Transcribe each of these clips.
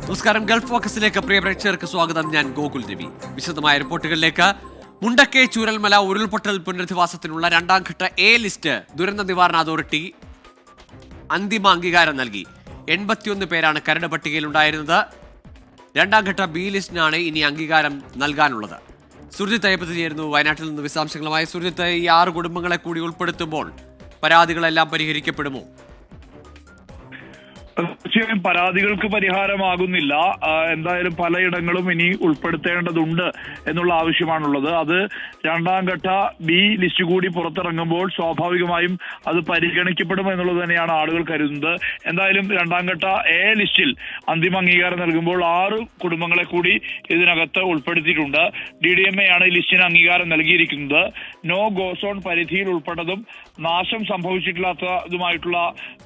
നമസ്കാരം. ഗൾഫ് ഫോക്കസിലേക്ക് പ്രിയ പ്രേക്ഷകർക്ക് സ്വാഗതം. ഞാൻ ഗോകുൽ രവി. വിശദമായ റിപ്പോർട്ടുകളിലേക്ക്. മുണ്ടക്കൈ ചൂരൽമല ഉരുൾപൊട്ടൽ പുനരധിവാസത്തിനുള്ള രണ്ടാം ഘട്ട എ ലിസ്റ്റ് ദുരന്ത നിവാരണ അതോറിറ്റി അന്തിമ അംഗീകാരം നൽകി. 81 പേരാണ് കരട് പട്ടികയിലുണ്ടായിരുന്നത്. രണ്ടാം ഘട്ട ബി ലിസ്റ്റിനാണ് ഇനി അംഗീകാരം നൽകാനുള്ളത്. സുർജിത്ത് അയ്യപ്പത്ത് ചേരുന്നു വയനാട്ടിൽ നിന്ന് വിശദാംശങ്ങളുമായി. സുർജിത്ത്, ഈ 6 കുടുംബങ്ങളെ കൂടി ഉൾപ്പെടുത്തുമ്പോൾ പരാതികളെല്ലാം പരിഹരിക്കപ്പെടുമോ? തീർച്ചയായും പരാതികൾക്ക് പരിഹാരമാകുന്നില്ല. എന്തായാലും പലയിടങ്ങളും ഇനി ഉൾപ്പെടുത്തേണ്ടതുണ്ട് എന്നുള്ള ആവശ്യമാണുള്ളത്. അത് രണ്ടാം ഘട്ട ബി ലിസ്റ്റ് കൂടി പുറത്തിറങ്ങുമ്പോൾ സ്വാഭാവികമായും അത് പരിഗണിക്കപ്പെടും എന്നുള്ളത് തന്നെയാണ് ആളുകൾ കരുതുന്നത്. എന്തായാലും രണ്ടാം ഘട്ട എ ലിസ്റ്റിൽ അന്തിമ അംഗീകാരം നൽകുമ്പോൾ 6 കുടുംബങ്ങളെ കൂടി ഇതിനകത്ത് ഉൾപ്പെടുത്തിയിട്ടുണ്ട്. DDMA ആണ് ഈ ലിസ്റ്റിന് അംഗീകാരം നൽകിയിരിക്കുന്നത്. നോ ഗോ സോൺ പരിധിയിൽ ഉൾപ്പെട്ടതും നാശം സംഭവിച്ചിട്ടില്ലാത്തതുമായിട്ടുള്ള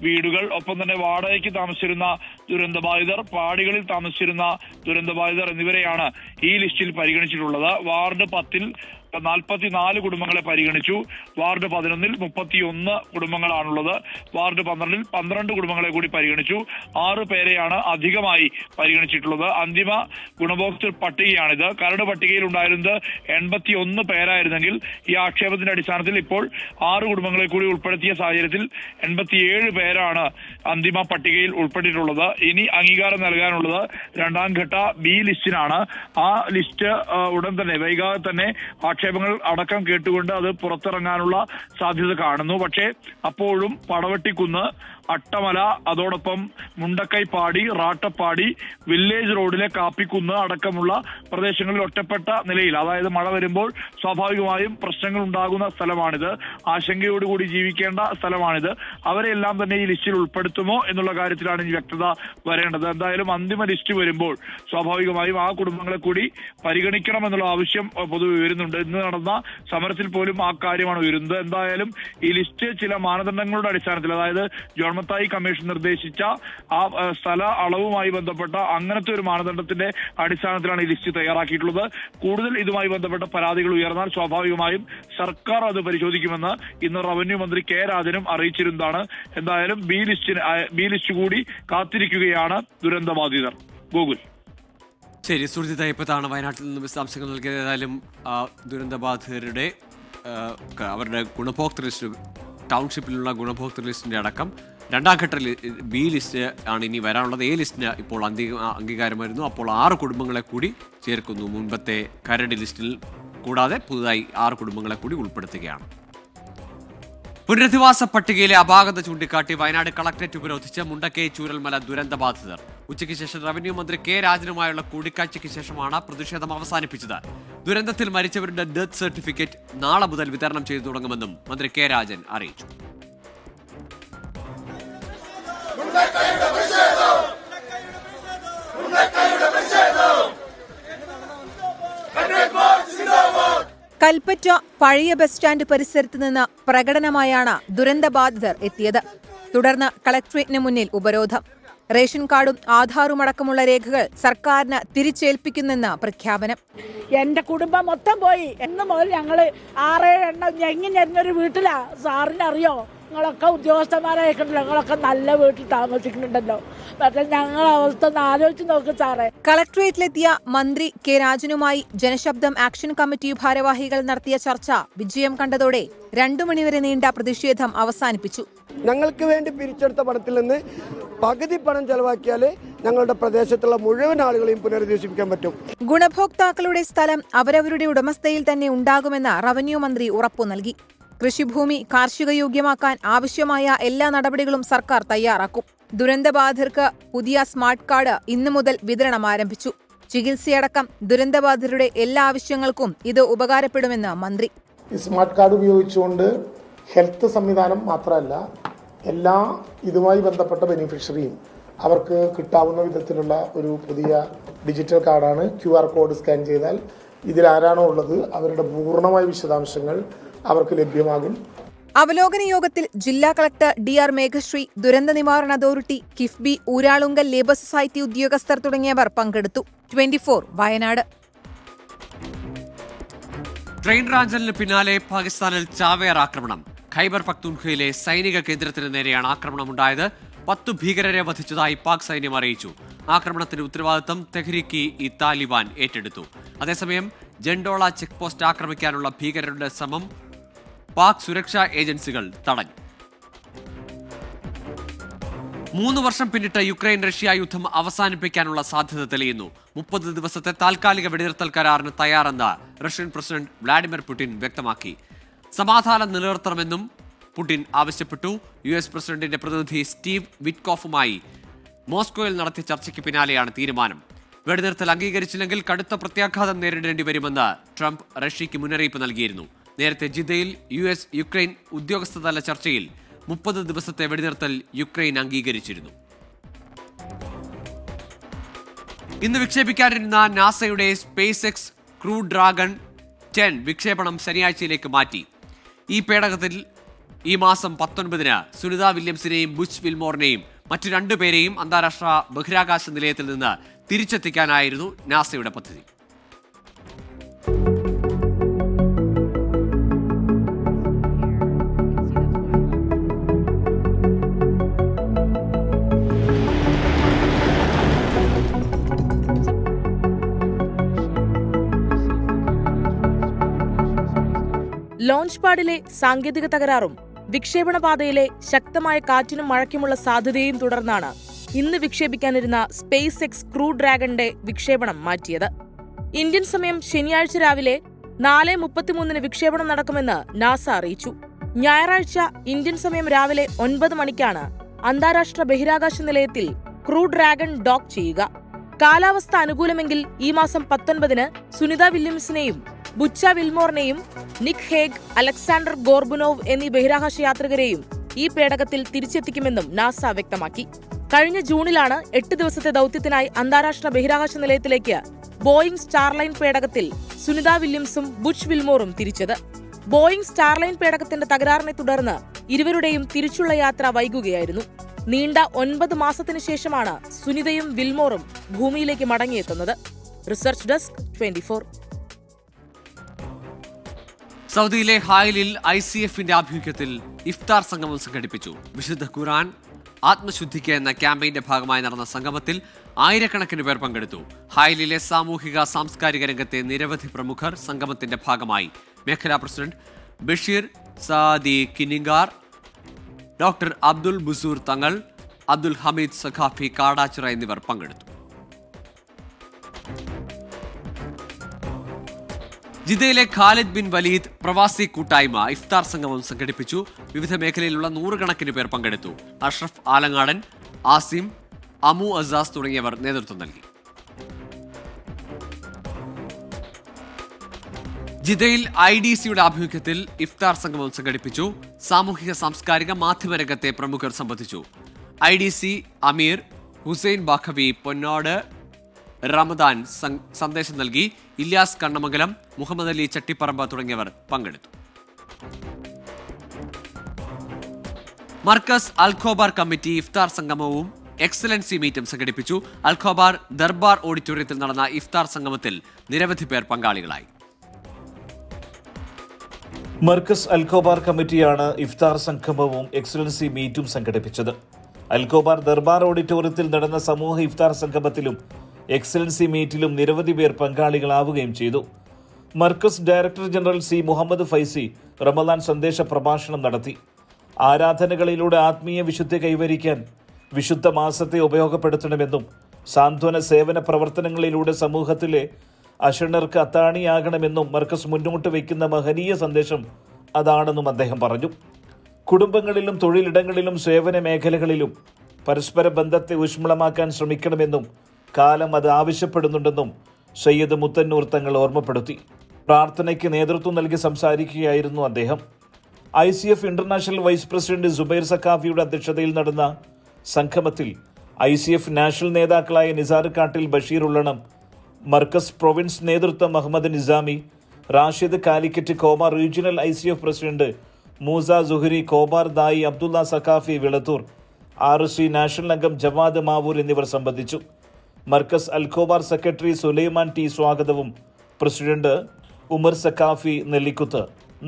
വീടുകൾ, ഒപ്പം തന്നെ വാടകയ്ക്ക് താമസിച്ചിരുന്ന ദുരന്തബാധിതർ, പാടികളിൽ താമസിച്ചിരുന്ന ദുരന്തബാധിതർ എന്നിവരെയാണ് ഈ ലിസ്റ്റിൽ പരിഗണിച്ചിട്ടുള്ളത്. വാർഡ് 10-ൽ 44 കുടുംബങ്ങളെ പരിഗണിച്ചു. വാർഡ് 11-ൽ 31 കുടുംബങ്ങളാണുള്ളത്. വാർഡ് 12-ൽ 12 കുടുംബങ്ങളെ കൂടി പരിഗണിച്ചു. 6 പേരെയാണ് അധികമായി പരിഗണിച്ചിട്ടുള്ളത്. അന്തിമ ഗുണഭോക്തൃ പട്ടികയാണിത്. കരട് പട്ടികയിൽ ഉണ്ടായിരുന്നത് 81 പേരായിരുന്നെങ്കിൽ ഈ ആക്ഷേപത്തിന്റെ അടിസ്ഥാനത്തിൽ ഇപ്പോൾ 6 കുടുംബങ്ങളെ കൂടി ഉൾപ്പെടുത്തിയ സാഹചര്യത്തിൽ 87 പേരാണ് അന്തിമ പട്ടികയിൽ ഉൾപ്പെട്ടിട്ടുള്ളത്. ഇനി അംഗീകാരം നൽകാനുള്ളത് രണ്ടാം ഘട്ട ബി ലിസ്റ്റിനാണ്. ആ ലിസ്റ്റ് ഉടൻ തന്നെ, വൈകാതെ തന്നെ ആക്ഷേപങ്ങൾ അടക്കം കേട്ടുകൊണ്ട് അത് പുറത്തിറങ്ങാനുള്ള സാധ്യത കാണുന്നു. പക്ഷേ അപ്പോഴും പടവട്ടിക്കുന്ന്, അട്ടമല, അതോടൊപ്പം മുണ്ടക്കൈ പാടി, റാട്ടപ്പാടി, വില്ലേജ് റോഡിലെ കാപ്പിക്കുന്ന് അടക്കമുള്ള പ്രദേശങ്ങളിൽ ഒറ്റപ്പെട്ട നിലയിൽ, അതായത് മഴ വരുമ്പോൾ സ്വാഭാവികമായും പ്രശ്നങ്ങൾ ഉണ്ടാകുന്ന സ്ഥലമാണിത്. ആശങ്കയോടുകൂടി ജീവിക്കേണ്ട സ്ഥലമാണിത്. അവരെല്ലാം തന്നെ ഈ ലിസ്റ്റിൽ ഉൾപ്പെടുത്തുമോ എന്നുള്ള കാര്യത്തിലാണ് ഇനി വ്യക്തത വരേണ്ടത്. എന്തായാലും അന്തിമ ലിസ്റ്റ് വരുമ്പോൾ സ്വാഭാവികമായും ആ കുടുംബങ്ങളെ കൂടി പരിഗണിക്കണമെന്നുള്ള ആവശ്യം പൊതുവെ വരുന്നുണ്ട്. ഇന്ന് നടന്ന സമരത്തിൽ പോലും ആ കാര്യമാണ് വരുന്നത്. എന്തായാലും ഈ ലിസ്റ്റ് ചില മാനദണ്ഡങ്ങളുടെ അടിസ്ഥാനത്തിൽ, അതായത് ജോൺമത്തായി കമ്മീഷൻ നിർദ്ദേശിച്ച ആ സ്ഥല അളവുമായി ബന്ധപ്പെട്ട അങ്ങനത്തെ ഒരു മാനദണ്ഡത്തിന്റെ അടിസ്ഥാനത്തിലാണ് ഈ ലിസ്റ്റ് തയ്യാറാക്കിയിട്ടുള്ളത്. കൂടുതൽ ഇതുമായി ബന്ധപ്പെട്ട പരാതികൾ ഉയർന്നാൽ സ്വാഭാവികമായും സർക്കാർ അത് പരിശോധിക്കുമെന്ന് ഇന്ന് റവന്യൂ മന്ത്രി കെ രാജനും അറിയിച്ചിരുന്നതാണ്. എന്തായാലും ബി ലിസ്റ്റ് കൂടി കാത്തിരിക്കുകയാണ് ദുരന്തബാധിതർ. ഗൂഗിൾ. ശരി, സുർജിത്ത് അയ്യപ്പത്താണ് വയനാട്ടിൽ നിന്ന് വിശദാംശങ്ങൾ നൽകിയത്. ഏതായാലും ദുരന്തബാധിതരുടെ അവരുടെ ഗുണഭോക്തൃ ലിസ്റ്റ്, ടൗൺഷിപ്പിലുള്ള ഗുണഭോക്തൃ ലിസ്റ്റിന്റെ അടക്കം രണ്ടാം ഘട്ട ബി ലിസ്റ്റ് ആണ് ഇനി വരാനുള്ളത്. എ ലിസ്റ്റിന് ഇപ്പോൾ അംഗീകാരം വരുന്നു. അപ്പോൾ 6 കുടുംബങ്ങളെ കൂടി ചേർക്കുന്നു. മുൻപത്തെ കരട് ലിസ്റ്റിൽ കൂടാതെ പുതുതായി 6 കുടുംബങ്ങളെ കൂടി ഉൾപ്പെടുത്തുകയാണ്. പുനരധിവാസ പട്ടികയിലെ അപാകത ചൂണ്ടിക്കാട്ടി വയനാട് കളക്ടറേറ്റ് ഉപരോധിച്ച് മുണ്ടക്കൈ ചൂരൽമല ദുരന്തബാധിതർ. ഉച്ചയ്ക്ക് ശേഷം റവന്യൂ മന്ത്രി കെ രാജനുമായുള്ള കൂടിക്കാഴ്ചയ്ക്ക് ശേഷമാണ് പ്രതിഷേധം അവസാനിപ്പിച്ചത്. ദുരന്തത്തിൽ മരിച്ചവരുടെ ഡെത്ത് സർട്ടിഫിക്കറ്റ് നാളെ മുതൽ വിതരണം ചെയ്തു തുടങ്ങുമെന്നും മന്ത്രി കെ രാജൻ അറിയിച്ചു. കൽപ്പറ്റ പഴയ ബസ് സ്റ്റാൻഡ് പരിസരത്ത് നിന്ന് പ്രകടനമായാണ് ദുരന്തബാധിതർ എത്തിയത്. തുടർന്ന് കളക്ടറേറ്റിന് മുന്നിൽ ഉപരോധം. റേഷൻ കാർഡും ആധാറും അടക്കമുള്ള രേഖകൾ സർക്കാരിന് തിരിച്ചേൽപ്പിക്കുന്നെന്ന് പ്രഖ്യാപനം. എന്റെ കുടുംബം മൊത്തം പോയി. എന്ന് മുതൽ ഞങ്ങള് 6-7 എണ്ണം ഞെങ്ങിഞ്ഞൊരു വീട്ടിലാ. സാറിനറിയോ? നിങ്ങളൊക്കെ ഉദ്യോഗസ്ഥന്മാരായിട്ടുണ്ടല്ലോ, നിങ്ങളൊക്കെ നല്ല വീട്ടിൽ താമസിക്കുന്നുണ്ടല്ലോ. പക്ഷെ ഞങ്ങളെ അവസ്ഥ ഒന്ന് ആലോചിച്ച് നോക്ക് സാറേ. കളക്ടറേറ്റിലെത്തിയ മന്ത്രി കെ രാജനുമായി ജനശബ്ദം ആക്ഷൻ കമ്മിറ്റി ഭാരവാഹികൾ നടത്തിയ ചർച്ച വിജയം കണ്ടതോടെ 2 മണിവരെ നീണ്ട പ്രതിഷേധം അവസാനിപ്പിച്ചു. ഞങ്ങൾക്ക് വേണ്ടി പിരിച്ചെടുത്ത പണത്തിൽ നിന്ന് പകുതി പണം ചെലവാക്കിയാലേ ഞങ്ങളുടെ പ്രദേശത്തുള്ള മുഴുവൻ ആളുകളെയും പുനരധിവസിപ്പിക്കാൻ പറ്റും. ഗുണഭോക്താക്കളുടെ സ്ഥലം അവരവരുടെ ഉടമസ്ഥയിൽ തന്നെ ഉണ്ടാകുമെന്ന് റവന്യൂ മന്ത്രി ഉറപ്പു നൽകി. കൃഷിഭൂമി കാർഷിക യോഗ്യമാക്കാൻ ആവശ്യമായ എല്ലാ നടപടികളും സർക്കാർ തയ്യാറാക്കും. ദുരന്തബാധിതർക്ക് പുതിയ സ്മാർട്ട് കാർഡ് ഇന്നു മുതൽ വിതരണം ആരംഭിച്ചു. ചികിത്സയടക്കം ദുരന്തബാധിതരുടെ എല്ലാ ആവശ്യങ്ങൾക്കും ഇത് ഉപകാരപ്പെടുമെന്ന് മന്ത്രി. ഈ സ്മാർട്ട് കാർഡ് ഉപയോഗിച്ചുകൊണ്ട് ഹെൽത്ത് സംവിധാനം മാത്രമല്ല, എല്ലാ ഇതുമായി ബന്ധപ്പെട്ട ബെനിഫിഷ്യറിയും അവർക്ക് കിട്ടാവുന്ന വിധത്തിലുള്ള ഒരു പുതിയ ഡിജിറ്റൽ കാർഡാണ്. QR കോഡ് സ്കാൻ ചെയ്താൽ ഇതിലാരാണോ ഉള്ളത് അവരുടെ പൂർണ്ണമായ വിശദാംശങ്ങൾ അവർക്ക് ലഭ്യമാകും. അവലോകന യോഗത്തിൽ ജില്ലാ കളക്ടർ DR മേഘശ്രീ, ദുരന്ത നിവാരണ authority, KIIFB, Uralungal labour society ഉദ്യോഗസ്ഥർ തുടങ്ങിയവർ പങ്കെടുത്തു. 24 വയനാട്. ട്രെയിൻ റാഞ്ചലിന് പിന്നാലെ പാകിസ്ഥാനിൽ ചാവേർ ആക്രമണം. ഖൈബർ പക്തൂൺഖയിലെ സൈനിക കേന്ദ്രത്തിന് നേരെയാണ് ആക്രമണമുണ്ടായത്. 10 ഭീകരരെ വധിച്ചതായി പാക് സൈന്യം അറിയിച്ചു. ആക്രമണത്തിന്റെ ഉത്തരവാദിത്തം തെഹ്രീക്ക്-ഇ-താലിബാൻ ഏറ്റെടുത്തു. അതേസമയം ജൻഡോള ചെക്ക് പോസ്റ്റ് ആക്രമിക്കാനുള്ള ഭീകരരുടെ ശ്രമം പാക് സുരക്ഷാ ഏജൻസികൾ തടഞ്ഞു. 3 വർഷം പിന്നിട്ട യുക്രൈൻ റഷ്യ യുദ്ധം അവസാനിപ്പിക്കാനുള്ള സാധ്യത തെളിയുന്നു. 30 ദിവസത്തെ താൽക്കാലിക വെടിനിർത്തൽ കരാറിന് തയ്യാറെന്ന് റഷ്യൻ പ്രസിഡന്റ് വ്ളാഡിമിർ പുടിൻ വ്യക്തമാക്കി. സമാധാനം നിലനിർത്തണമെന്നും പുടിൻ ആവശ്യപ്പെട്ടു. US പ്രസിഡന്റിന്റെ പ്രതിനിധി സ്റ്റീവ് വിറ്റ്കോഫുമായി മോസ്കോയിൽ നടത്തിയ ചർച്ചയ്ക്ക് പിന്നാലെയാണ് തീരുമാനം. വെടിനിർത്തൽ അംഗീകരിച്ചില്ലെങ്കിൽ കടുത്ത പ്രത്യാഘാതം നേരിടേണ്ടി വരുമെന്ന് ട്രംപ് റഷ്യയ്ക്ക് മുന്നറിയിപ്പ് നൽകിയിരുന്നു. നേരത്തെ ജിദ്ദയിൽ US യുക്രൈൻ ഉദ്യോഗസ്ഥതല ചർച്ചയിൽ 30 ദിവസത്തെ വെടിനിർത്തൽ യുക്രൈൻ അംഗീകരിച്ചിരുന്നു. ഇന്ന് വിക്ഷേപിക്കാനിരുന്ന നാസയുടെ സ്പേസ് എക്സ് ക്രൂ ഡ്രാഗൺ 10 വിക്ഷേപണം ശനിയാഴ്ചയിലേക്ക് മാറ്റി. ഈ പേടകത്തിൽ ഈ മാസം 19-ന് സുനിത വില്യംസിനെയും ബുച്ച് വിൽമോറിനെയും മറ്റു 2 പേരെയും അന്താരാഷ്ട്ര ബഹിരാകാശ നിലയത്തിൽ നിന്ന് തിരിച്ചെത്തിക്കാനായിരുന്നു നാസയുടെ പദ്ധതി. ലോഞ്ച് പാഡിലെ സാങ്കേതിക തകരാറും വിക്ഷേപണ പാതയിലെ ശക്തമായ കാറ്റിനും മഴയ്ക്കുമുള്ള സാധ്യതയും തുടർന്നാണ് ഇന്ന് വിക്ഷേപിക്കാനിരുന്ന സ്പേസ് എക്സ് ക്രൂ ഡ്രാഗന്റെ വിക്ഷേപണം മാറ്റിയത്. ഇന്ത്യൻ സമയം ശനിയാഴ്ച രാവിലെ 4:33 വിക്ഷേപണം നടക്കുമെന്ന് നാസ അറിയിച്ചു. ഞായറാഴ്ച ഇന്ത്യൻ സമയം രാവിലെ 9 മണിക്കാണ് അന്താരാഷ്ട്ര ബഹിരാകാശ നിലയത്തിൽ ക്രൂ ഡ്രാഗൺ ഡോക്ക് ചെയ്യുക. കാലാവസ്ഥ അനുകൂലമെങ്കിൽ ഈ മാസം 19-ന് സുനിത വില്യംസിനെയും ബുച്ച വിൽമോറിനെയും നിക് ഹേഗ്, അലക്സാണ്ടർ ഗോർബുനോവ് എന്നീ ബഹിരാകാശ യാത്രികരെയും ഈ പേടകത്തിൽ തിരിച്ചെത്തിക്കുമെന്നും നാസ വ്യക്തമാക്കി. കഴിഞ്ഞ ജൂണിലാണ് 8 ദിവസത്തെ ദൌത്യത്തിനായി അന്താരാഷ്ട്ര ബഹിരാകാശ നിലയത്തിലേക്ക് ബോയിംഗ് സ്റ്റാർലൈൻ പേടകത്തിൽ സുനിത വില്യംസും ബുച്ച് വിൽമോറും തിരിച്ചത്. ബോയിംഗ് സ്റ്റാർലൈൻ പേടകത്തിന്റെ തകരാറിനെ തുടർന്ന് ഇരുവരുടെയും തിരിച്ചുള്ള യാത്ര വൈകുകയായിരുന്നു. നീണ്ട 9 മാസത്തിനു ശേഷമാണ് സുനിതയും വിൽമോറും ഭൂമിയിലേക്ക് മടങ്ങിയെത്തുന്നത്. Research desk 24. സൗദിയിലെ ഹായിലിൽ ICF-ന്റെ ആഭിമുഖ്യത്തിൽ ഇഫ്താർ സംഗമം സംഘടിപ്പിച്ചു. വിശുദ്ധ ഖുർആൻ ആത്മശുദ്ധിക്ക് എന്ന ക്യാമ്പയിന്റെ ഭാഗമായി നടന്ന സംഗമത്തിൽ ആയിരക്കണക്കിന് പേർ പങ്കെടുത്തു. ഹായിലിലെ സാമൂഹിക സാംസ്കാരിക രംഗത്തെ നിരവധി പ്രമുഖർ സംഗമത്തിന്റെ ഭാഗമായി. മേഖലാ പ്രസിഡന്റ് ബഷീർ സാദി കിനിങ്കാർ, ഡോക്ടർ അബ്ദുൽ ബുസൂർ തങ്ങൾ, അബ്ദുൽ ഹമീദ് സഖാഫി കാടാച്ചിറ എന്നിവർ പങ്കെടുത്തു. ജിദ്ദയിലെ ഖാലിദ് ബിൻ വലീദ് പ്രവാസി കൂട്ടായ്മ ഇഫ്താർ സംഗമം സംഘടിപ്പിച്ചു. വിവിധ മേഖലയിലുള്ള 100 കണക്കിന് പേർ പങ്കെടുത്തു. അഷ്റഫ് ആലങ്ങാടൻ, ആസിം, അമു അസാസ് തുടങ്ങിയവർ നേതൃത്വം നൽകി. ജിദ്ദയിൽ IDC-യുടെ ആഭിമുഖ്യത്തിൽ ഇഫ്താർ സംഗമം സംഘടിപ്പിച്ചു. സാമൂഹിക സാംസ്കാരിക മാധ്യമരംഗത്തെ പ്രമുഖർ സംബന്ധിച്ചു. IDC അമീർ ഹുസൈൻ ബാഖവി പൊന്നാട് റമദാൻ സന്ദേശം നൽകി. ഇല്യാസ് കണ്ണമംഗലം, മുഹമ്മദ് അലി ചട്ടിപ്പറമ്പ് തുടങ്ങിയവർ പങ്കെടുത്തു. മർക്കസ് അൽഖോബാർ കമ്മിറ്റി ഇഫ്താർ സംഗമവും എക്സലൻസി മീറ്റും സംഘടിപ്പിച്ചു. അൽഖോബാർ ദർബാർ ഓഡിറ്റോറിയത്തിൽ നടന്ന ഇഫ്താർ സംഗമത്തിൽ നിരവധി പേർ പങ്കാളികളായി. മർക്കസ് അൽഖോബാർ കമ്മിറ്റിയാണ് ഇഫ്താർ സംഗമവും എക്സലൻസി മീറ്റും സംഘടിപ്പിച്ചത്. അൽഖോബാർ ദർബാർ ഓഡിറ്റോറിയത്തിൽ നടന്ന സമൂഹ ഇഫ്താർ സംഗമത്തിലും എക്സലൻസി മീറ്റിലും നിരവധി പേർ പങ്കാളികളാവുകയും ചെയ്തു. Markaz director general C. Muhammad Faizi Ramadan സന്ദേശ പ്രഭാഷണം നടത്തി. ആരാധനകളിലൂടെ ആത്മീയ വിശുദ്ധി കൈവരിക്കാൻ വിശുദ്ധ മാസത്തെ ഉപയോഗപ്പെടുത്തണമെന്നും സാന്ത്വന സേവന പ്രവർത്തനങ്ങളിലൂടെ സമൂഹത്തിലെ അശരണർക്ക് അത്താണിയാകണമെന്നും മർക്കസ് മുന്നോട്ട് വയ്ക്കുന്ന മഹനീയ സന്ദേശം അതാണെന്നും അദ്ദേഹം പറഞ്ഞു. കുടുംബങ്ങളിലും തൊഴിലിടങ്ങളിലും സേവന മേഖലകളിലും പരസ്പര ബന്ധത്തെ ഊഷ്മളമാക്കാൻ ശ്രമിക്കണമെന്നും കാലം അത് ആവശ്യപ്പെടുന്നുണ്ടെന്നും സയ്യിദ് മുത്തന്നൂർ തങ്ങൾ ഓർമ്മപ്പെടുത്തി. പ്രാർത്ഥനയ്ക്ക് നേതൃത്വം നൽകി സംസാരിക്കുകയായിരുന്നു അദ്ദേഹം. ICF international vice president Zubair സഖാഫിയുടെ അധ്യക്ഷതയിൽ നടന്ന സംഗമത്തിൽ ICF നാഷണൽ നേതാക്കളായ നിസാർ കാട്ടിൽ ബഷീർ ഉള്ളണം, മർക്കസ് പ്രൊവിൻസ് നേതൃത്വം Muhammad Nizami, Rashid Calicut Khobar regional ICF president Moosa Suhari, Khobar ദായി അബ്ദുള്ള സഖാഫി വിളത്തൂർ, RC നാഷണൽ അംഗം ജവാദ് മാവൂർ എന്നിവർ സംബന്ധിച്ചു. Markaz Alkhobar secretary Sulaiman T സ്വാഗതവും പ്രസിഡന്റ് ഉമർ സഖാഫി നെല്ലിക്കുത്ത്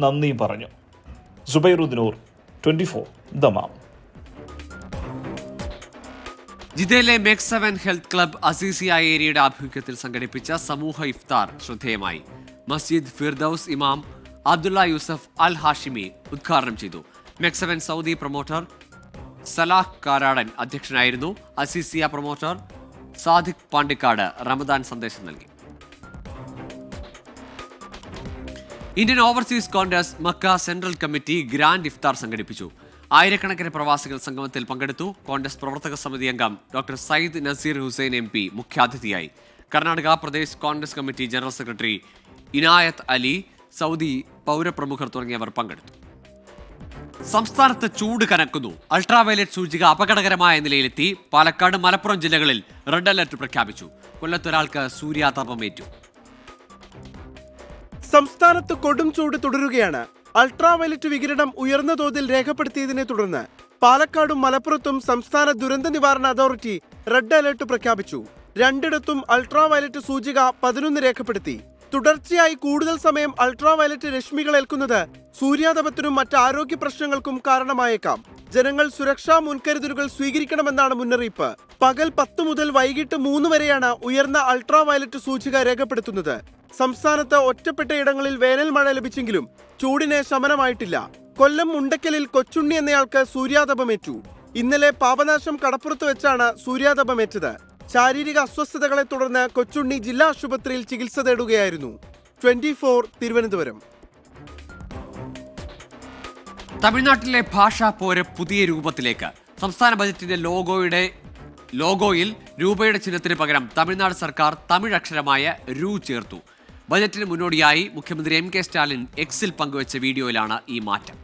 നന്ദി പറഞ്ഞു. സുബൈറുദ്ദീനൂർ 24 ദമാം. ജിദ്ദയിലെ മേക് 7 ഹെൽത്ത് ക്ലബ് അസീസിയ ഏരിയയുടെ ആഭിമുഖ്യത്തിൽ സംഘടിപ്പിച്ച സമൂഹ ഇഫ്താർ ശ്രദ്ധേയമായി. മസ്ജിദ് ഫിർദൌസ് ഇമാം അബ്ദുള്ള യൂസഫ് അൽ ഹാഷിമി ഉദ്ഘാടനം ചെയ്തു. മേക് 7 സൗദി പ്രൊമോട്ടർ സലാഹ് കാരാടൻ അധ്യക്ഷനായിരുന്നു. Aziziya promoter Sadiq Pandikkad Ramadan സന്ദേശം നൽകി. Indian Overseas Congress Mecca central committee grand ഇഫ്താർ സംഘടിപ്പിച്ചു. ആയിരക്കണക്കിന് പ്രവാസികൾ സംഗമത്തിൽ പങ്കെടുത്തു. കോൺഗ്രസ് പ്രവർത്തക സമിതി അംഗം ഡോക്ടർ സയ്യിദ് നസീർ ഹുസൈൻ MP മുഖ്യാതിഥിയായി. Karnataka Pradesh Congress committee general secretary Inayat Ali, Saudi പൗരപ്രമുഖർ തുടങ്ങിയവർ പങ്കെടുത്തു. സംസ്ഥാനത്ത് ചൂട് കനക്കുന്നു. അൾട്രാവയലറ്റ് സൂചിക അപകടകരമായ നിലയിലെത്തി. പാലക്കാട്, മലപ്പുറം ജില്ലകളിൽ റെഡ് അലർട്ട് പ്രഖ്യാപിച്ചു. കൊല്ലത്തൊരാൾക്ക് സൂര്യാതപമേറ്റു. സംസ്ഥാനത്ത് കൊടും ചൂട് തുടരുകയാണ്. അൾട്രാവയലറ്റ് വികിരണം ഉയർന്ന തോതിൽ രേഖപ്പെടുത്തിയതിനെ തുടർന്ന് പാലക്കാടും മലപ്പുറത്തും സംസ്ഥാന ദുരന്ത നിവാരണ അതോറിറ്റി റെഡ് അലർട്ട് പ്രഖ്യാപിച്ചു. രണ്ടിടത്തും അൾട്രാവയലറ്റ് സൂചിക 11 രേഖപ്പെടുത്തി. തുടർച്ചയായി കൂടുതൽ സമയം അൾട്രാവയലറ്റ് രശ്മികൾ ഏൽക്കുന്നത് സൂര്യാതപത്തിനും മറ്റ് ആരോഗ്യ പ്രശ്നങ്ങൾക്കും കാരണമായേക്കാം. ജനങ്ങൾ സുരക്ഷാ മുൻകരുതലുകൾ സ്വീകരിക്കണമെന്നാണ് മുന്നറിയിപ്പ്. പകൽ 10 മുതൽ വൈകിട്ട് 3 വരെയാണ് ഉയർന്ന അൾട്രാവയലറ്റ് സൂചിക രേഖപ്പെടുത്തുന്നത്. സംസ്ഥാനത്ത് ഒറ്റപ്പെട്ട ഇടങ്ങളിൽ വേനൽ മഴ ലഭിച്ചെങ്കിലും ചൂടിന് ശമനമായിട്ടില്ല. കൊല്ലം മുണ്ടക്കലിൽ കൊച്ചുണ്ണി എന്നയാൾക്ക് സൂര്യാതപമേറ്റു. ഇന്നലെ പാപനാശം കടപ്പുറത്ത് വെച്ചാണ് സൂര്യാതപമേറ്റത്. ശാരീരിക അസ്വസ്ഥതകളെ തുടർന്ന് കൊച്ചുണ്ണി ജില്ലാ ആശുപത്രിയിൽ ചികിത്സ തേടുകയായിരുന്നു. 24 തിരുവനന്തപുരം. തമിഴ്നാട്ടിലെ ഭാഷാ പോര് പുതിയ രൂപത്തിലേക്ക്. സംസ്ഥാന ബജറ്റിന്റെ ലോഗോയിൽ രൂപയുടെ ചിഹ്നത്തിന് പകരം തമിഴ്നാട് സർക്കാർ തമിഴ് അക്ഷരമായ രു ചേർത്തു. ബജറ്റിന് മുന്നോടിയായി മുഖ്യമന്ത്രി MK സ്റ്റാലിൻ എക്സിൽ പങ്കുവച്ച വീഡിയോയിലാണ് ഈ മാറ്റം.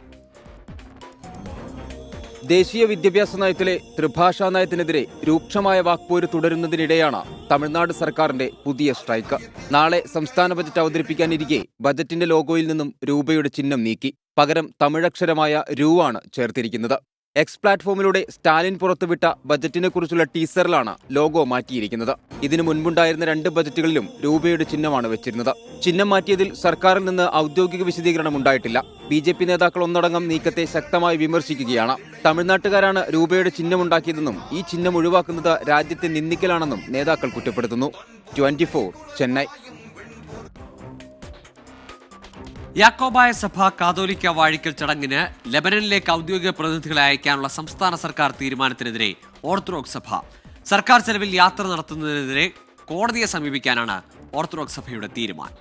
ദേശീയ വിദ്യാഭ്യാസ നയത്തിലെ ത്രിഭാഷാ നയത്തിനെതിരെ രൂക്ഷമായ വാക്പോര് തുടരുന്നതിനിടെയാണ് തമിഴ്നാട് സർക്കാരിന്റെ പുതിയ സ്ട്രൈക്ക്. നാളെ സംസ്ഥാന ബജറ്റ് അവതരിപ്പിക്കാനിരിക്കെ ബജറ്റിന്റെ ലോഗോയിൽ നിന്നും രൂപയുടെ ചിഹ്നം നീക്കി. പകരം തമിഴക്ഷരമായ രു ആണ് ചേർത്തിരിക്കുന്നത്. എക്സ് പ്ലാറ്റ്ഫോമിലൂടെ സ്റ്റാലിൻ പുറത്തുവിട്ട ബജറ്റിനെ കുറിച്ചുള്ള ടീസറിലാണ് ലോഗോ മാറ്റിയിരിക്കുന്നത്. ഇതിനു മുൻപുണ്ടായിരുന്ന 2 ബജറ്റുകളിലും രൂപയുടെ ചിഹ്നമാണ് വെച്ചിരുന്നത്. ചിഹ്നം മാറ്റിയതിൽ സർക്കാരിൽ നിന്ന് ഔദ്യോഗിക വിശദീകരണം ഉണ്ടായിട്ടില്ല. BJP നേതാക്കൾ ഒന്നടങ്കം നീക്കത്തെ ശക്തമായി വിമർശിക്കുകയാണ്. തമിഴ്നാട്ടുകാരാണ് രൂപയുടെ ചിഹ്നമുണ്ടാക്കിയതെന്നും ഈ ചിഹ്നം ഒഴിവാക്കുന്നത് രാജ്യത്തെ നിന്ദിക്കലാണെന്നും നേതാക്കൾ കുറ്റപ്പെടുത്തുന്നു. 24 ചെന്നൈ. യാക്കോബായ സഭ കാതോലിക്ക വാഴിക്കൽ ചടങ്ങിന് ലെബനനിലേക്ക് ഔദ്യോഗിക പ്രതിനിധികളെ അയക്കാനുള്ള സംസ്ഥാന സർക്കാർ തീരുമാനത്തിനെതിരെ ഓർത്തഡോക്സ് സഭ. സർക്കാർ ചെലവിൽ യാത്ര നടത്തുന്നതിനെതിരെ കോടതിയെ സമീപിക്കാനാണ് ഓർത്തഡോക്സ് സഭയുടെ തീരുമാനം.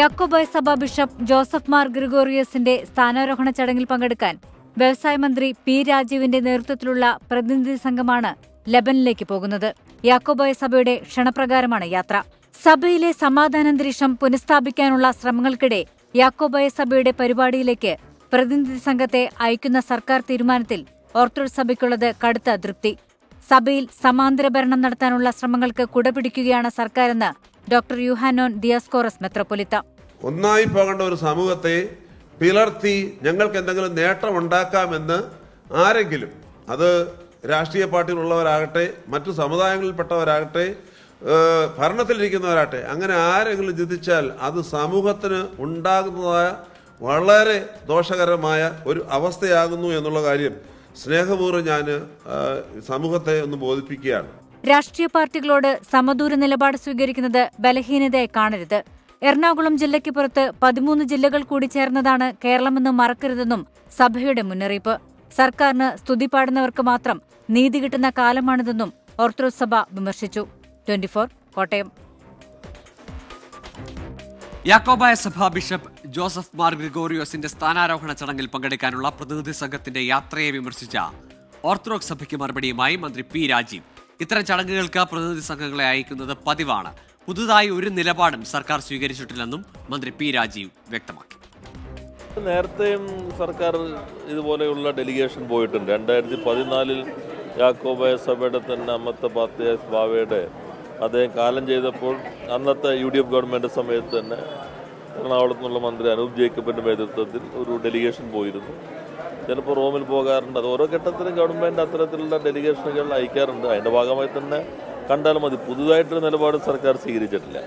യാക്കോബായ സഭ ബിഷപ്പ് ജോസഫ് മാർ ഗ്രിഗോറിയസിന്റെ സ്ഥാനാരോഹണ ചടങ്ങിൽ പങ്കെടുക്കാൻ വ്യവസായ മന്ത്രി P രാജീവിന്റെ നേതൃത്വത്തിലുള്ള പ്രതിനിധി സംഘമാണ് ലെബനിലേക്ക് പോകുന്നത്. യാക്കോബായ സഭയുടെ ക്ഷണപ്രകാരമാണ് യാത്ര. സഭയിലെ സമാധാനാന്തരീക്ഷം പുനഃസ്ഥാപിക്കാനുള്ള ശ്രമങ്ങൾക്കിടെ യാക്കോബായ സഭയുടെ പരിപാടിയിലേക്ക് പ്രതിനിധി സംഘത്തെ അയക്കുന്ന സർക്കാർ തീരുമാനത്തിൽ ഓർത്തഡോക്സ് സഭയ്ക്കുള്ളത് കടുത്ത അതൃപ്തി. സഭയിൽ സമാന്തര ഭരണം നടത്താനുള്ള ശ്രമങ്ങൾക്ക് കുടപിടിക്കുകയാണ് സർക്കാരെന്ന് ഡോക്ടർ യുഹാനോൻ ദിയാസ്കോറസ് മെത്രോപൊലിത്ത. ഒന്നായി പോകേണ്ട ഒരു സമൂഹത്തെ പിളർത്തി ഞങ്ങൾക്ക് എന്തെങ്കിലും നേട്ടമുണ്ടാക്കാമെന്ന് ആരെങ്കിലും, അത് രാഷ്ട്രീയ പാർട്ടിയിലുള്ളവരാകട്ടെ, മറ്റു സമുദായങ്ങളിൽപ്പെട്ടവരാകട്ടെ, ഭരണത്തിലിരിക്കുന്നവരാകട്ടെ, അങ്ങനെ ആരെങ്കിലും ചിന്തിച്ചാൽ അത് സമൂഹത്തിന് ഉണ്ടാകുന്നതായ വളരെ ദോഷകരമായ ഒരു അവസ്ഥയാകുന്നു എന്നുള്ള കാര്യം സ്നേഹപൂർവ്വം ഞാൻ സമൂഹത്തെ ഒന്ന് ബോധിപ്പിക്കുകയാണ്. രാഷ്ട്രീയ പാർട്ടികളോട് സമദൂര നിലപാട് സ്വീകരിക്കുന്നത് ബലഹീനതയായി കാണരുത്. എറണാകുളം ജില്ലയ്ക്ക് പുറത്ത് 13 ജില്ലകൾ കൂടി ചേർന്നതാണ് കേരളമെന്ന് മറക്കരുതെന്നും സഭയുടെ മുന്നറിയിപ്പ്. സർക്കാരിന് സ്തുതി പാടുന്നവർക്ക് മാത്രം നീതി കിട്ടുന്ന കാലമാണിതെന്നും ഓർത്തഡോക്സ് സഭ വിമർശിച്ചു. 24 കോട്ടയം. യാക്കോബായ സഭ ബിഷപ്പ് ജോസഫ് മാർ ഗ്രിഗോറിയോസിന്റെ സ്ഥാനാരോഹണ ചടങ്ങിൽ പങ്കെടുക്കാനുള്ള പ്രതിനിധി സംഘത്തിന്റെ യാത്രയെ വിമർശിച്ച ഓർത്തഡോക്സ് സഭയ്ക്ക് മറുപടിയുമായി മന്ത്രി P രാജീവ്. ഇത്തരം ചടങ്ങുകൾക്ക് പ്രതിനിധി സംഘങ്ങളെ അയക്കുന്നത് പതിവാണ്. പുതുതായി ഒരു നിലപാടും സർക്കാർ സ്വീകരിച്ചിട്ടില്ലെന്നും മന്ത്രി P രാജീവ് വ്യക്തമാക്കി. നേരത്തെയും സർക്കാർ ഇതുപോലെയുള്ള ഡെലിഗേഷൻ പോയിട്ടുണ്ട്. 2014 യാക്കോബായ സഭയുടെ തന്നെ അമ്മത്തെ പാത്തിയ ബാവയുടെ അദ്ദേഹം കാലം ചെയ്തപ്പോൾ അന്നത്തെ UDF ഗവൺമെൻറ് സമയത്ത് തന്നെ എറണാകുളത്തു നിന്നുള്ള മന്ത്രി അനൂപ് ജേക്കബിൻ്റെ നേതൃത്വത്തിൽ ഒരു ഡെലിഗേഷൻ പോയിരുന്നു. ചിലപ്പോൾ റോമിൽ പോകാറുണ്ട്. അത് ഓരോ ഘട്ടത്തിലും ഗവൺമെൻറ് അത്തരത്തിലുള്ള ഡെലിഗേഷനുകൾ അയക്കാറുണ്ട്. അതിൻ്റെ ഭാഗമായി തന്നെ കണ്ടാൽ മതി. പുതുതായിട്ടൊരു നിലപാട് സർക്കാർ സ്വീകരിച്ചിട്ടില്ല.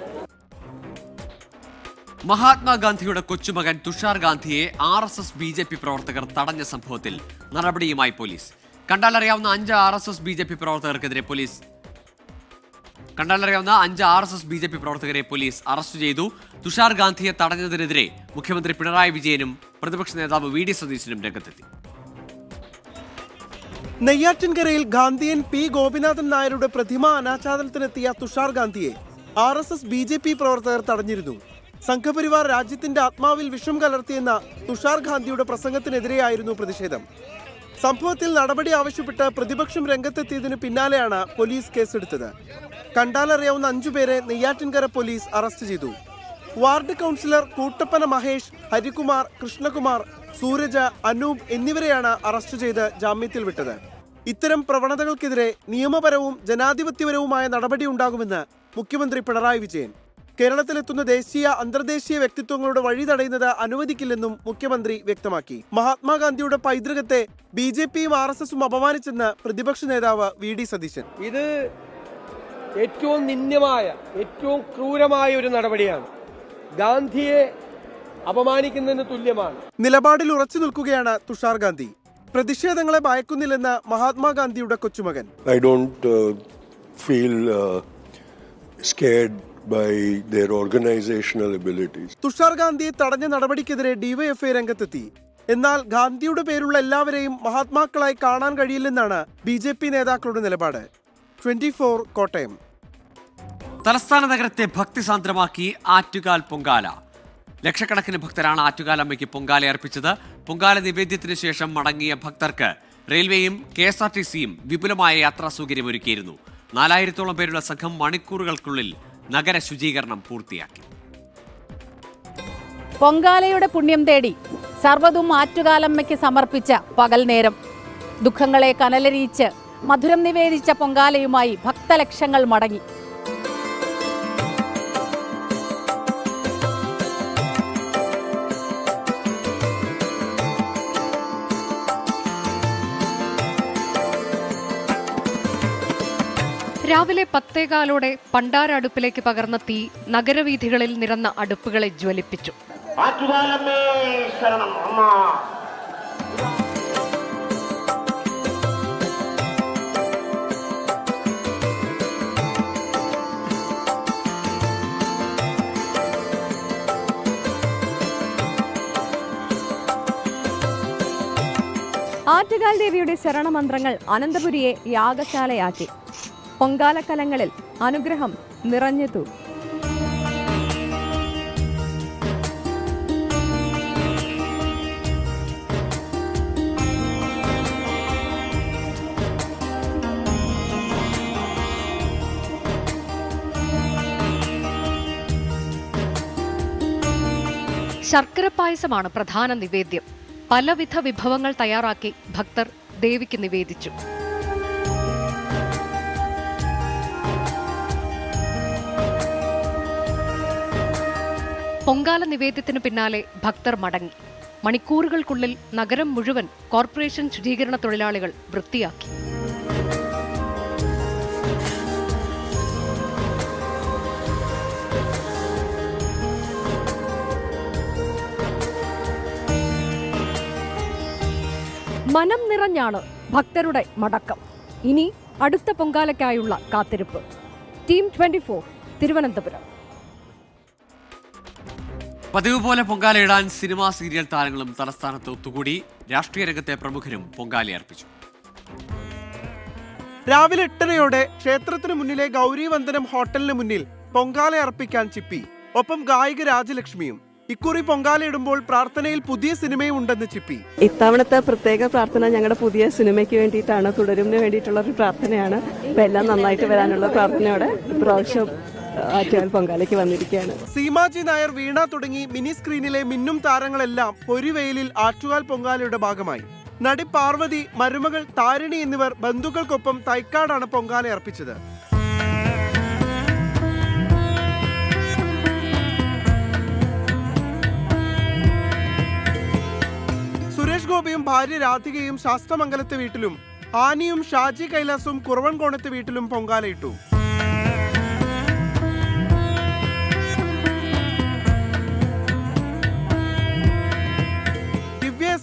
മഹാത്മാഗാന്ധിയുടെ കൊച്ചുമകൻ തുഷാർ ഗാന്ധിയെ RSS BJP പ്രവർത്തകർ തടഞ്ഞ സംഭവത്തിൽ നടപടിയുമായി പോലീസ്. കണ്ടാലറിയാവുന്ന 5 RSS BJP പ്രവർത്തകർക്കെതിരെ പോലീസ് പ്രവർത്തകരെ പോലീസ് അറസ്റ്റ് ചെയ്തു. തുഷാർ ഗാന്ധിയെ തടഞ്ഞതിനെതിരെ മുഖ്യമന്ത്രി പിണറായി വിജയനും പ്രതിപക്ഷ നേതാവ് VD സതീശനും രംഗത്തെത്തി. നെയ്യാറ്റിൻകരയിൽ ഗാന്ധിയൻ P. ഗോപിനാഥൻ നായരുടെ പ്രതിമ അനാച്ഛാദനത്തിനെത്തിയ തുഷാർ ഗാന്ധിയെ RSS BJP പ്രവർത്തകർ തടഞ്ഞിരുന്നു. സംഘപരിവാർ രാജ്യത്തിന്റെ ആത്മാവിൽ വിഷം കലർത്തിയെന്ന തുഷാർ ഗാന്ധിയുടെ പ്രസംഗത്തിനെതിരെയായിരുന്നു പ്രതിഷേധം. സംഭവത്തിൽ നടപടി ആവശ്യപ്പെട്ട് പ്രതിപക്ഷം രംഗത്തെത്തിയതിന് പിന്നാലെയാണ് പോലീസ് കേസെടുത്തത്. കണ്ടാലറിയാവുന്ന 5 പേരെ നെയ്യാറ്റിൻകര പോലീസ് അറസ്റ്റ് ചെയ്തു. വാർഡ് കൗൺസിലർ കൂട്ടപ്പന മഹേഷ്, ഹരികുമാർ, കൃഷ്ണകുമാർ, സൂരജ, അനൂപ് എന്നിവരെയാണ് അറസ്റ്റ് ചെയ്ത് ജാമ്യത്തിൽ വിട്ടത്. ഇത്തരം പ്രവണതകൾക്കെതിരെ നിയമപരവും ജനാധിപത്യപരവുമായ നടപടിയുണ്ടാകുമെന്ന് മുഖ്യമന്ത്രി പിണറായി വിജയൻ. കേരളത്തിലെത്തുന്ന ദേശീയ അന്തർദേശീയ വ്യക്തിത്വങ്ങളുടെ വഴി തടയുന്നത് അനുവദിക്കില്ലെന്നും മുഖ്യമന്ത്രി വ്യക്തമാക്കി. മഹാത്മാഗാന്ധിയുടെ പൈതൃകത്തെ BJPയും RSSും അപമാനിച്ചെന്ന് പ്രതിപക്ഷ നേതാവ് VD സതീശൻ. ഇത് ഏറ്റവും നിന്ദ്യമായ, ഏറ്റവും ക്രൂരമായ ഒരു നടപടിയാണ്. ഗാന്ധിയെ അപമാനിക്കുന്നതിന് തുല്യമാണ്. നിലപാടിൽ ഉറച്ചു നിൽക്കുകയാണ് തുഷാർ ഗാന്ധി. പ്രതിഷേധങ്ങളെ ഭയക്കുന്നില്ലെന്ന് മഹാത്മാഗാന്ധിയുടെ കൊച്ചുമകൻ. I don't feel scared by their organizational abilities. Tushar ഗാന്ധിയെ തടഞ്ഞ നടപടിക്കെതിരെ DYFI രംഗത്തെത്തി. എന്നാൽ ഗാന്ധിയുടെ പേരുള്ള എല്ലാവരെയും മഹാത്മാക്കളായി കാണാൻ കഴിയില്ലെന്നാണ് BJP നേതാക്കളുടെ നിലപാട്. 24 കോട്ടയം. തലസ്ഥാന നഗരത്തെ ഭക്തിസാന്ദ്രമാക്കി ആറ്റുകാൽ പൊങ്കാല. ലക്ഷക്കണക്കിന് ഭക്തരാണ് ആറ്റുകാൽ അമ്മയ്ക്ക് പൊങ്കാല അർപ്പിച്ചത്. പൊങ്കാല നിവേദ്യത്തിന് ശേഷം മടങ്ങിയ ഭക്തർക്ക് റെയിൽവേയും KSRTCയും വിപുലമായ യാത്രാ സൗകര്യമൊരുക്കിയിരുന്നു. 4000-ഓളം പേരുള്ള സംഘം മണിക്കൂറുകൾക്കുള്ളിൽ നഗര ശുചീകരണം പൂർത്തിയാക്കി. പൊങ്കാലയുടെ പുണ്യം തേടി സർവ്വതും ആറ്റുകാലമ്മയ്ക്ക് സമർപ്പിച്ച പകൽ നേരം. ദുഃഖങ്ങളെ കനലരിയിച്ച് മധുരം നിവേദിച്ച പൊങ്കാലയുമായി ഭക്തലക്ഷങ്ങൾ മടങ്ങി. രാവിലെ 10:15 പണ്ടാര അടുപ്പിലേക്ക് പകർന്ന തീ നഗരവീഥികളിൽ നിറന്ന അടുപ്പുകളെ ജ്വലിപ്പിച്ചു. ആറ്റുകാൽ ദേവിയുടെ ശരണമന്ത്രങ്ങൾ അനന്തപുരിയെ യാഗശാലയാക്കി. പൊങ്കാലക്കലങ്ങളിൽ അനുഗ്രഹം നിറഞ്ഞെത്തു. ശർക്കര പായസമാണ് പ്രധാന നിവേദ്യം. പലവിധ വിഭവങ്ങൾ തയ്യാറാക്കി ഭക്തർ ദേവിക്ക് നിവേദിച്ചു. പൊങ്കാല നിവേദ്യത്തിനു പിന്നാലെ ഭക്തർ മടങ്ങി. മണിക്കൂറുകൾക്കുള്ളിൽ നഗരം മുഴുവൻ കോർപ്പറേഷൻ ശുചീകരണ തൊഴിലാളികൾ വൃത്തിയാക്കി. മനം നിറഞ്ഞാണ് ഭക്തരുടെ മടക്കം. ഇനി അടുത്ത പൊങ്കാലയ്ക്കായുള്ള കാത്തിരിപ്പ്. ടീം 24 തിരുവനന്തപുരം. പതിവ് പോലെ പൊങ്കാലയിടാൻ സിനിമാ സീരിയൽ താരങ്ങളും തലസ്ഥാനത്ത് ഒത്തുകൂടി. രാഷ്ട്രീയ രംഗത്തെ പ്രമുഖരും പൊങ്കാല അർപ്പിച്ചു. രാവിലെ 8:30 ക്ഷേത്രത്തിന് മുന്നിലെ ഗൗരീവന്ദനം ഹോട്ടലിന് മുന്നിൽ പൊങ്കാല അർപ്പിക്കാൻ ചിപ്പി. ഒപ്പം ഗായിക രാജലക്ഷ്മിയും. ഇക്കുറി പൊങ്കാലയിടുമ്പോൾ പ്രാർത്ഥനയിൽ പുതിയ സിനിമയും ഉണ്ടെന്ന് ചിപ്പി. ഇത്തവണത്തെ പ്രത്യേക പ്രാർത്ഥന ഞങ്ങളുടെ പുതിയ സിനിമയ്ക്ക് വേണ്ടിയിട്ടാണ്, തുടരുന്നതിന് വേണ്ടിയിട്ടുള്ള ഒരു പ്രാർത്ഥനയാണ്. അപ്പം എല്ലാം നന്നായിട്ട് വരാനുള്ള പ്രാർത്ഥനയോടെ ഇപ്രാവശ്യം ആറ്റുകാൽ പൊങ്കാലയ്ക്ക് വന്നിരിക്കുകയാണ്. സീമാജി നായർ, വീണ തുടങ്ങി മിനി സ്ക്രീനിലെ മിന്നും താരങ്ങളെല്ലാം പൊരിവെയിലിൽ ആറ്റുകാൽ പൊങ്കാലയുടെ ഭാഗമായി. നടി പാർവതി, മരുമകൾ താരിണി എന്നിവർ ബന്ധുക്കൾക്കൊപ്പം തൈക്കാടാണ് പൊങ്കാല അർപ്പിച്ചത്. സുരേഷ് ഗോപിയും ഭാര്യ രാധികയും ശാസ്തമംഗലത്തെ വീട്ടിലും ആനിയും ഷാജി കൈലാസും കുറവൻകോണത്തെ വീട്ടിലും പൊങ്കാലയിട്ടു.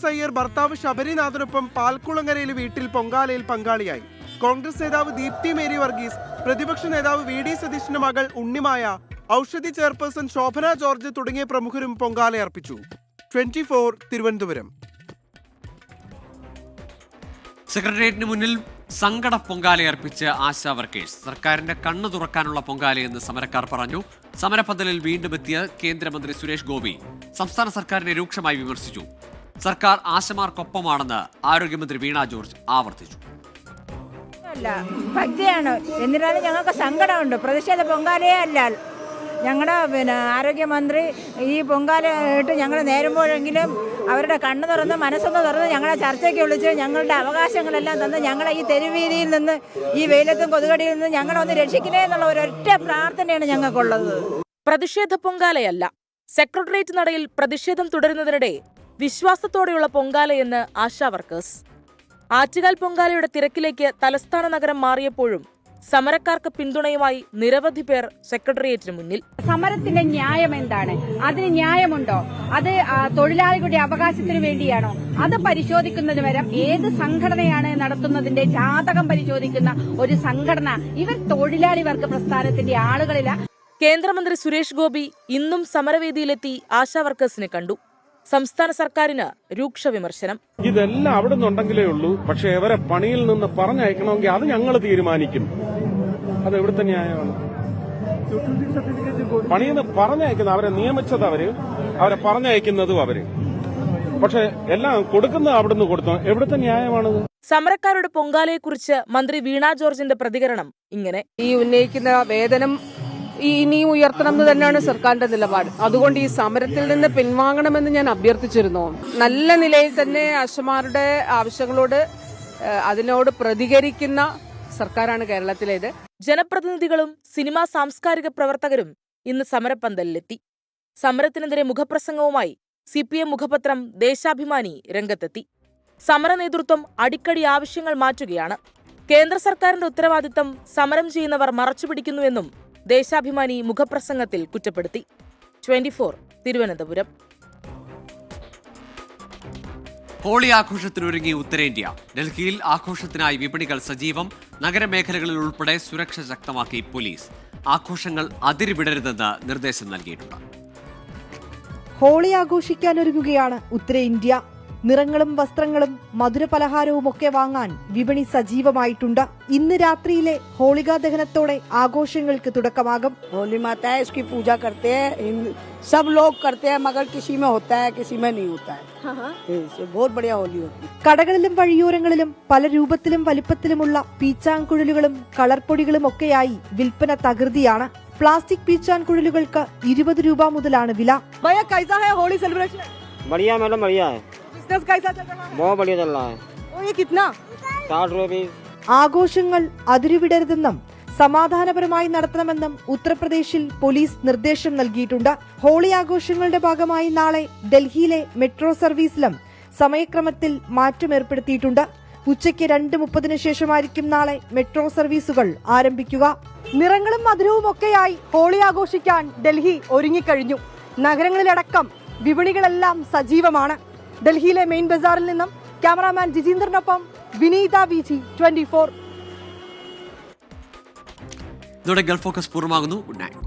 തോമസ് അയ്യർ ഭർത്താവ് ശബരിനാഥനൊപ്പം പാൽക്കുളങ്ങരയിലെ വീട്ടിൽ പൊങ്കാലയിൽ പങ്കാളിയായി. കോൺഗ്രസ് നേതാവ് ദീപ്തി മേരി വർഗീസ്, പ്രതിപക്ഷ നേതാവ് വി ഡി സതീശന്റെ മകൾ ഉണ്ണിമായ, ഔഷധി ചെയർപേഴ്സൺ ശോഭന ജോർജ് തുടങ്ങിയ പ്രമുഖരും പൊങ്കാലയർപ്പിച്ചു. 24 തിരുവനന്തപുരം. സെക്രട്ടേറിയറ്റിന് മുന്നിൽ സങ്കട പൊങ്കാലയർപ്പിച്ച് ആശാ വർക്കേഴ്സ്. സർക്കാരിന്റെ കണ്ണു തുറക്കാനുള്ള പൊങ്കാലയെന്ന് സമരക്കാർ പറഞ്ഞു. സമരപന്തലിൽ വീണ്ടും എത്തിയ കേന്ദ്രമന്ത്രി സുരേഷ് ഗോപി സംസ്ഥാന സർക്കാരിനെ രൂക്ഷമായി വിമർശിച്ചു. സർക്കാർ ആശമാർക്കൊപ്പമാണെന്ന് ആരോഗ്യമന്ത്രി വീണ ജോർജ് ആവർത്തിച്ചു. ഭക്തിയാണ്, എന്നിരുന്നാലും ഞങ്ങൾക്ക് സങ്കടമുണ്ട്. പ്രതിഷേധ പൊങ്കാലയേ അല്ല. ഞങ്ങളുടെ ആരോഗ്യമന്ത്രി ഈ പൊങ്കാല ഇട്ട് ഞങ്ങൾ നേരുമ്പോഴെങ്കിലും അവരുടെ കണ്ണ് തുറന്ന് മനസ്സൊന്ന് തുറന്ന് ഞങ്ങളെ ചർച്ചയ്ക്ക് വിളിച്ച് ഞങ്ങളുടെ അവകാശങ്ങളെല്ലാം തന്ന് ഞങ്ങളെ ഈ തെരുവീതിയിൽ നിന്ന്, ഈ വെയിലത്തും കൊതുകടിയിൽ നിന്ന് ഞങ്ങളൊന്ന് രക്ഷിക്കണേ എന്നുള്ള ഒരൊറ്റ പ്രാർത്ഥനയാണ് ഞങ്ങൾക്കുള്ളത്. പ്രതിഷേധ പൊങ്കാലയല്ല. സെക്രട്ടേറിയറ്റ് നടയിൽ പ്രതിഷേധം തുടരുന്നതിനിടെ വിശ്വാസത്തോടെയുള്ള പൊങ്കാലയെന്ന് ആശാ വർക്കേഴ്സ്. ആറ്റുകാൽ പൊങ്കാലയുടെ തിരക്കിലേക്ക് തലസ്ഥാന നഗരം മാറിയപ്പോഴും സമരക്കാർക്ക് പിന്തുണയുമായി നിരവധി പേർ സെക്രട്ടേറിയറ്റിന് മുന്നിൽ. സമരത്തിന്റെ ന്യായം എന്താണ്? അതിന് ന്യായമുണ്ടോ? അത് തൊഴിലാളികളുടെ അവകാശത്തിന് വേണ്ടിയാണോ? അത് പരിശോധിക്കുന്നതിന് വരെ ഏത് സംഘടനയാണ് നടത്തുന്നതിന്റെ ജാതകം പരിശോധിക്കുന്ന ഒരു സംഘടന. ഇവർ തൊഴിലാളി വർഗ പ്രസ്ഥാനത്തിന്റെ ആളുകളില്ല. കേന്ദ്രമന്ത്രി സുരേഷ് ഗോപി ഇന്നും സമരവേദിയിലെത്തി ആശാ വർക്കേഴ്സിനെ കണ്ടു. സംസ്ഥാന സർക്കാരിന് രൂക്ഷ വിമർശനം. ഇതെല്ലാം അവിടെ നിന്നുണ്ടെങ്കിലേ ഉള്ളൂ. പക്ഷെ അവരെ പണിയിൽ നിന്ന് പറഞ്ഞയക്കണമെങ്കിൽ അത് ഞങ്ങൾ തീരുമാനിക്കും. അത് എവിടുത്തെ ന്യായമാണ്? പണിയിൽ നിന്ന് പറഞ്ഞയക്കുന്നത് അവരെ നിയമിച്ചത് അവരെ പറഞ്ഞയക്കുന്നതും അവര്. പക്ഷെ എല്ലാം കൊടുക്കുന്നത് അവിടുന്ന് കൊടുത്തു. എവിടുത്തെ ന്യായമാണത്? സമരക്കാരുടെ പൊങ്കാലയെക്കുറിച്ച് മന്ത്രി വീണ ജോർജിന്റെ പ്രതികരണം ഇങ്ങനെ: ഈ ഉന്നയിക്കുന്ന വേതനം ഇനിയും ഉയർത്തണം എന്ന് തന്നെയാണ് സർക്കാരിന്റെ നിലപാട്. അതുകൊണ്ട് ഈ സമരത്തിൽ നിന്ന് പിൻവാങ്ങണമെന്ന് ഞാൻ അഭ്യർത്ഥിച്ചിരുന്നു. നല്ല നിലയിൽ തന്നെ ആശമാരുടെ ആവശ്യങ്ങളോട് അതിനോട് പ്രതികരിക്കുന്ന സർക്കാരാണ് കേരളത്തിലേത്. ജനപ്രതിനിധികളും സിനിമാ സാംസ്കാരിക പ്രവർത്തകരും ഇന്ന് സമരപ്പന്തലിലെത്തി. സമരത്തിനെതിരെ മുഖപ്രസംഗവുമായി CPM മുഖപത്രം ദേശാഭിമാനി രംഗത്തെത്തി. സമര നേതൃത്വം അടിക്കടി ആവശ്യങ്ങൾ മാറ്റുകയാണ്. കേന്ദ്ര സർക്കാരിന്റെ ഉത്തരവാദിത്തം സമരം ചെയ്യുന്നവർ മറച്ചുപിടിക്കുന്നുവെന്നും ദേശാഭിമാനി മുഖപ്രസംഗത്തിൽ കുറ്റപ്പെടുത്തി. 24 തിരുവനന്തപുരം. ഹോളി ആഘോഷത്തിനൊരുങ്ങി ഉത്തരേന്ത്യ. ഡൽഹിയിൽ ആഘോഷത്തിനായി വിപണികൾ സജീവം. നഗരമേഖലകളിൽ ഉൾപ്പെടെ സുരക്ഷ ശക്തമാക്കി പോലീസ്. ആഘോഷങ്ങൾ അതിരുവിടരുതെന്ന് നിർദ്ദേശം നൽകിയിട്ടുണ്ട്. ഹോളി ആഘോഷിക്കാനൊരുങ്ങുകയാണ് ഉത്തരേന്ത്യ. നിറങ്ങളും വസ്ത്രങ്ങളും മധുരപലഹാരവും ഒക്കെ വാങ്ങാൻ വിപണി സജീവമായിട്ടുണ്ട്. ഇന്ന് രാത്രിയിലെ ഹോളികാ ദഹനത്തോടെ ആഘോഷങ്ങൾക്ക് തുടക്കമാകും. होली माता है, इसकी पूजा करते हैं, सब लोग करते हैं, मगर किसी में होता है किसी में नहीं होता है. बहुत बढ़िया होली होती है. കടകളിലും വഴിയോരങ്ങളിലും പല രൂപത്തിലും വലിപ്പത്തിലുമുള്ള പീച്ചാങ്കുഴലുകളും കളർപ്പൊടികളും ഒക്കെയായി വിൽപ്പന തകൃതിയാണ്. പ്ലാസ്റ്റിക് പീച്ചാൻകുഴലുകൾക്ക് 20 രൂപ മുതലാണ് വില. ഹോളി സെലിബ്രേഷൻ बढ़िया मैडम, बढ़िया है. बिजनेस कैसा चल रहा है? बहुत बढ़िया चल रहा है. और ये कितना? 60 रुपये. ആഘോഷങ്ങൾ അതിരുവിടരുതെന്നും സമാധാനപരമായി നടത്തണമെന്നും ഉത്തർപ്രദേശിൽ പോലീസ് നിർദ്ദേശം നൽകിയിട്ടുണ്ട്. ഹോളി ആഘോഷങ്ങളുടെ ഭാഗമായി നാളെ ഡൽഹിയിലെ മെട്രോ സർവീസിലും സമയക്രമത്തിൽ മാറ്റം ഏർപ്പെടുത്തിയിട്ടുണ്ട്. ഉച്ചയ്ക്ക് 2:30 ശേഷമായിരിക്കും നാളെ മെട്രോ സർവീസുകൾ ആരംഭിക്കുക. നിറങ്ങളും മധുരവും ഒക്കെയായി ഹോളി ആഘോഷിക്കാൻ ഡൽഹി ഒരുങ്ങിക്കഴിഞ്ഞു. നഗരങ്ങളിലടക്കം വിപണികളെല്ലാം സജീവമാണ്. ഡൽഹിയിലെ മെയിൻ ബസാറിൽ നിന്നും ക്യാമറാമാൻ ജിജീന്ദ്രനൊപ്പം വിനീത VG 24. ഇതോടെ ഗൾഫ് ഫോക്കസ് പൂർണ്ണമാകുന്നു. Good night.